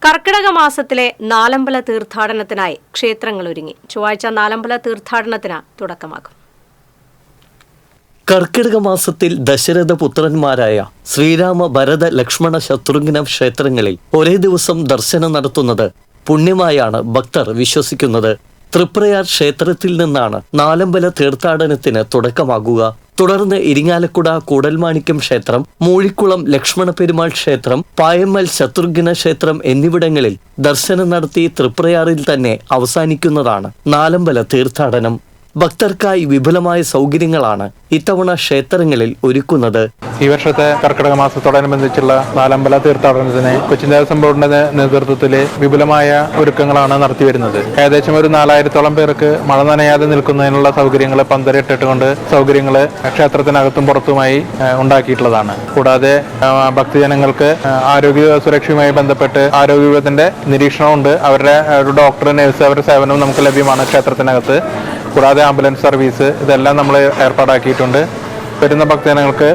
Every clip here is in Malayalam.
കർക്കിടക മാസത്തിലെ നാലമ്പല തീർത്ഥാടനത്തിനായി ക്ഷേത്രങ്ങൾ ഒരുങ്ങി. ചൊവ്വാഴ്ച നാലമ്പല തീർത്ഥാടനത്തിന് തുടക്കമാകും. കർക്കിടക മാസത്തിൽ ദശരഥ പുത്രന്മാരായ ശ്രീരാമ, ഭരത, ലക്ഷ്മണ, ശത്രുഘ്ന ക്ഷേത്രങ്ങളിൽ ഒരേ ദിവസം ദർശനം നടത്തുന്നത് പുണ്യമായാണ് ഭക്തർ വിശ്വസിക്കുന്നത്. തൃപ്രയാർ ക്ഷേത്രത്തിൽ നിന്നാണ് നാലമ്പല തീർത്ഥാടനത്തിന് തുടക്കമാകുക. തുടർന്ന് ഇരിങ്ങാലക്കുട കൂടൽമാണിക്യം ക്ഷേത്രം, മൂഴിക്കുളം ലക്ഷ്മണ പെരുമാൾ ക്ഷേത്രം, പായമ്മൽ ശത്രുഘ്ന ക്ഷേത്രം എന്നിവിടങ്ങളിൽ ദർശനം നടത്തി തൃപ്രയാറിൽ തന്നെ അവസാനിക്കുന്നതാണ് നാലമ്പല തീർത്ഥാടനം. ഭക്തർക്കായി വിപുലമായ സൗകര്യങ്ങളാണ് ഇത്തവണ ക്ഷേത്രങ്ങളിൽ ഒരുക്കുന്നത്. ഈ വർഷത്തെ കർക്കിടക മാസത്തോടനുബന്ധിച്ചുള്ള നാലമ്പല തീർത്ഥാടനത്തിന് കൊച്ചിൻ ദേവസ്വം ബോർഡിന്റെ നേതൃത്വത്തിൽ വിപുലമായ ഒരുക്കങ്ങളാണ് നടത്തിവരുന്നത്. ഏകദേശം ഒരു 4000-ഓളം പേർക്ക് മഴ നനയാതെ നിൽക്കുന്നതിനുള്ള സൗകര്യങ്ങൾ പന്തലിട്ടിട്ടുകൊണ്ട് സൗകര്യങ്ങൾ ക്ഷേത്രത്തിനകത്തും പുറത്തുമായി ഉണ്ടാക്കിയിട്ടുള്ളതാണ്. കൂടാതെ ഭക്തജനങ്ങൾക്ക് ആരോഗ്യ സുരക്ഷയുമായി ബന്ധപ്പെട്ട് ആരോഗ്യത്തിന്റെ നിരീക്ഷണമുണ്ട്. അവരുടെ ഒരു ഡോക്ടർ, നഴ്സ്, അവരുടെ സേവനവും നമുക്ക് ലഭ്യമാണ് ക്ഷേത്രത്തിനകത്ത്. കൂടാതെ ആംബുലൻസ് സർവീസ് ഇതെല്ലാം നമ്മൾ ഏർപ്പാടാക്കിയിട്ടുണ്ട്. വരുന്ന ഭക്തജനങ്ങൾക്ക്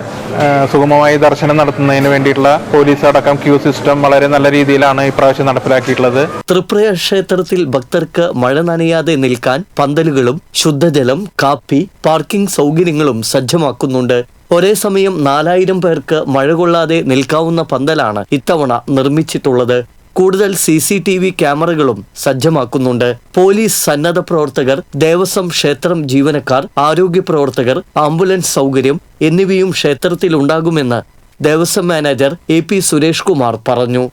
സുഗമമായി ദർശനം നടത്തുന്നതിന് വേണ്ടിയിട്ടുള്ള പോലീസ് അടക്കം ക്യൂ സിസ്റ്റം വളരെ നല്ല രീതിയിലാണ് ഇപ്രാവശ്യം നടപ്പിലാക്കിയിട്ടുള്ളത്. തൃപ്രയാർ ക്ഷേത്രത്തിൽ ഭക്തർക്ക് മഴ നനയാതെ നിൽക്കാൻ പന്തലുകളും ശുദ്ധജലം, കാപ്പി, പാർക്കിംഗ് സൗകര്യങ്ങളും സജ്ജമാക്കുന്നുണ്ട്. ഒരേ സമയം 4000 പേർക്ക് മഴ കൊള്ളാതെ നിൽക്കാവുന്ന പന്തലാണ് ഇത്തവണ നിർമ്മിച്ചിട്ടുള്ളത്. കൂടുതൽ CCTV ക്യാമറകളും സജ്ജമാക്കുന്നുണ്ട്. പോലീസ്, സന്നദ്ധ പ്രവർത്തകർ, ദേവസ്വം ക്ഷേത്രം ജീവനക്കാർ, ആരോഗ്യ പ്രവർത്തകർ, ആംബുലൻസ് സൗകര്യം എന്നിവയും ക്ഷേത്രത്തിൽ ഉണ്ടാകുമെന്ന് ദേവസ്വം മാനേജർ AP സുരേഷ് കുമാർ പറഞ്ഞു.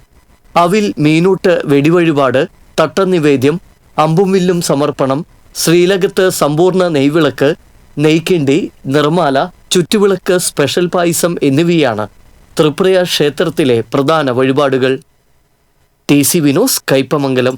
അവിൽ, മീനൂട്ട്, വെടിവഴിപാട്, തട്ടനിവേദ്യം, അമ്പും വില്ലും സമർപ്പണം, ശ്രീലകത്ത് സമ്പൂർണ്ണ നെയ്വിളക്ക്, നെയ്ക്കിണ്ടി, നിർമാല, ചുറ്റുവിളക്ക്, സ്പെഷ്യൽ പായസം എന്നിവയാണ് തൃപ്രയാർ ക്ഷേത്രത്തിലെ പ്രധാന വഴിപാടുകൾ. TC വിനോസ്, കയ്പമംഗലം.